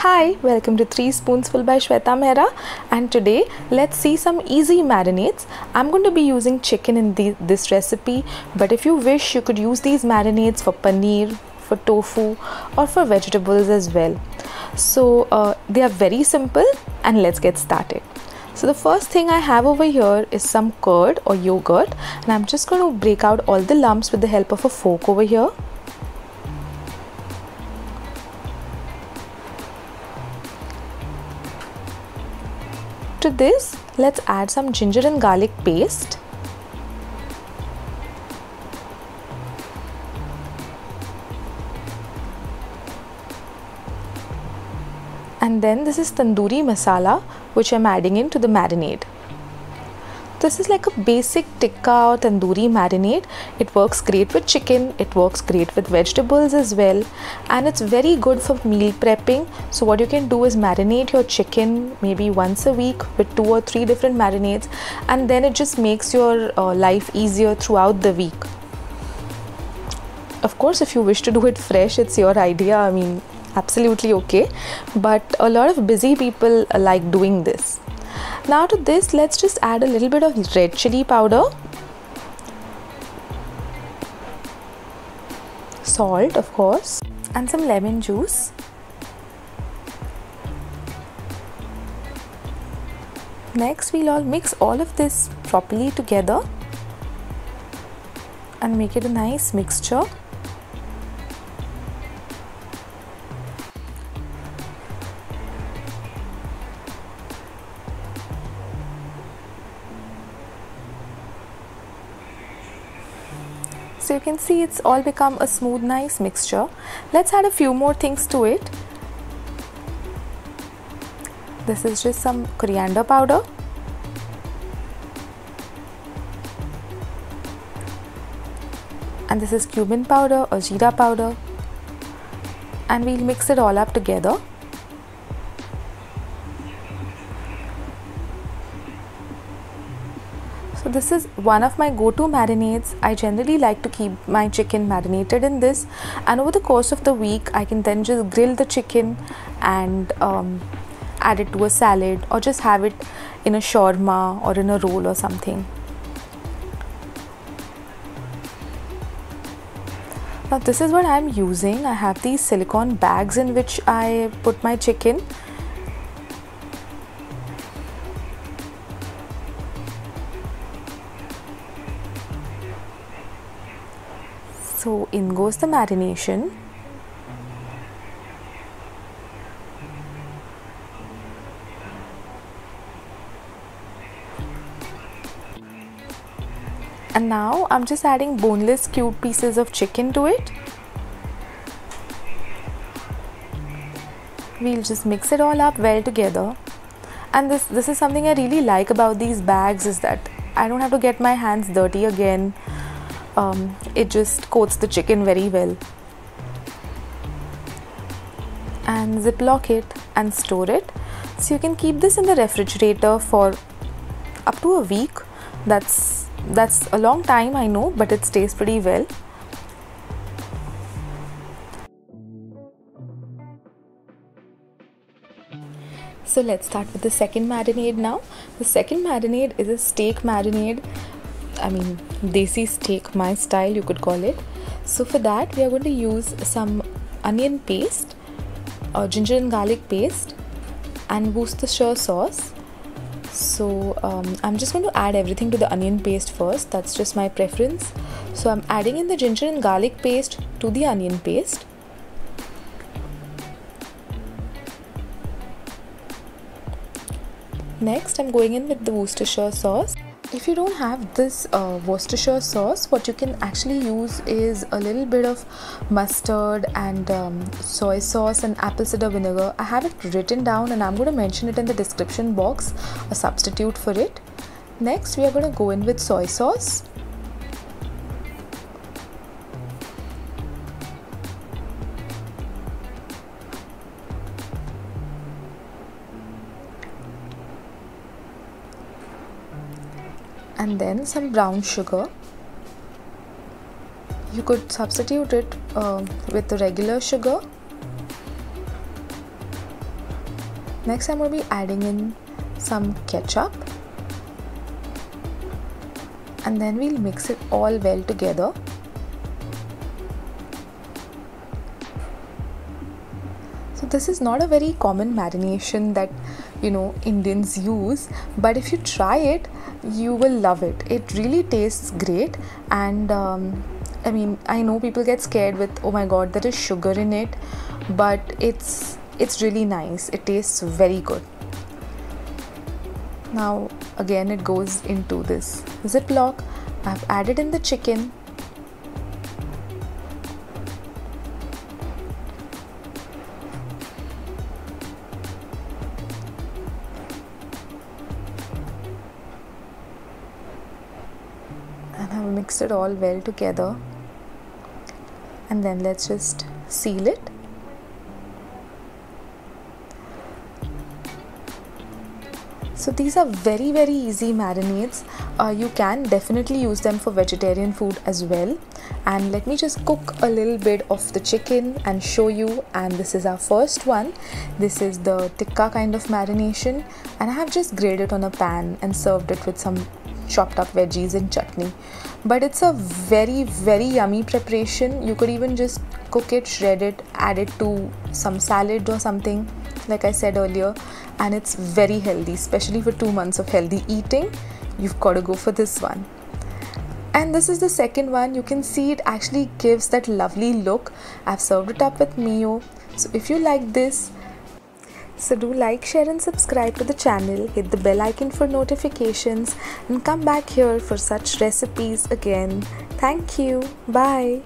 Hi, welcome to 3 Spoonsful by Shweta Mehra, and today let's see some easy marinades. I'm going to be using chicken in this recipe, but if you wish you could use these marinades for paneer, for tofu or for vegetables as well. So they are very simple, and let's get started. So the first thing I have over here is some curd or yogurt, and I'm just going to break out all the lumps with the help of a fork over here. To this, let's add some ginger and garlic paste. And then this is tandoori masala, which I'm adding into the marinade. This is like a basic tikka or tandoori marinade. It works great with chicken, it works great with vegetables as well, and it's very good for meal prepping. So what you can do is marinate your chicken maybe once a week with 2 or 3 different marinades, and then it just makes your life easier throughout the week. Of course, if you wish to do it fresh, it's your idea. I mean, absolutely okay, but a lot of busy people like doing this. Now to this, let's just add a little bit of red chili powder, salt of course, and some lemon juice. Next, we'll all mix all of this properly together and make it a nice mixture. So you can see it's all become a smooth, nice mixture. Let's add a few more things to it. This is just some coriander powder. And this is cumin powder or jeera powder. And we'll mix it all up together. So this is one of my go-to marinades. I generally like to keep my chicken marinated in this, and over the course of the week I can then just grill the chicken and add it to a salad, or just have it in a shawarma or in a roll or something. Now this is what I'm using. I have these silicone bags in which I put my chicken. So in goes the marination. And now I'm just adding boneless cube pieces of chicken to it. We'll just mix it all up well together. And this is something I really like about these bags, is that I don't have to get my hands dirty again. It just coats the chicken very well. And ziplock it and store it. So you can keep this in the refrigerator for up to a week. That's a long time, I know, but it stays pretty well. So let's start with the second marinade now. The second marinade is a steak marinade. I mean, desi steak, my style you could call it. So for that, we are going to use some onion paste, or ginger and garlic paste, and Worcestershire sauce. So I'm just going to add everything to the onion paste first. That's just my preference. So I'm adding in the ginger and garlic paste to the onion paste. Next, I'm going in with the Worcestershire sauce. If you don't have this Worcestershire sauce, what you can actually use is a little bit of mustard and soy sauce and apple cider vinegar. I have it written down and I'm going to mention it in the description box, a substitute for it. Next, we are going to go in with soy sauce. And then some brown sugar. You could substitute it with the regular sugar. Next I'm going to be adding in some ketchup, and then we'll mix it all well together. So this is not a very common marination that Indians use, but if you try it, you will love it. It really tastes great. And I know people get scared with, oh my god, there is sugar in it, but it's really nice. It tastes very good. Now again it goes into this Ziploc. I've added in the chicken. And I've mixed it all well together. And then let's just seal it. So these are very easy marinades. You can definitely use them for vegetarian food as well. And let me just cook a little bit of the chicken and show you. And this is our first one. This is the tikka kind of marination, and I have just grilled it on a pan and served it with some chopped up veggies and chutney. But it's a very yummy preparation. You could even just cook it, shred it, add it to some salad or something, like I said earlier, and it's very healthy, especially for 2 months of healthy eating. You've got to go for this one. And this is the second one. You can see it actually gives that lovely look. I've served it up with mayo. So if you like this, so do like, share and subscribe to the channel, hit the bell icon for notifications, and come back here for such recipes again. Thank you. Bye.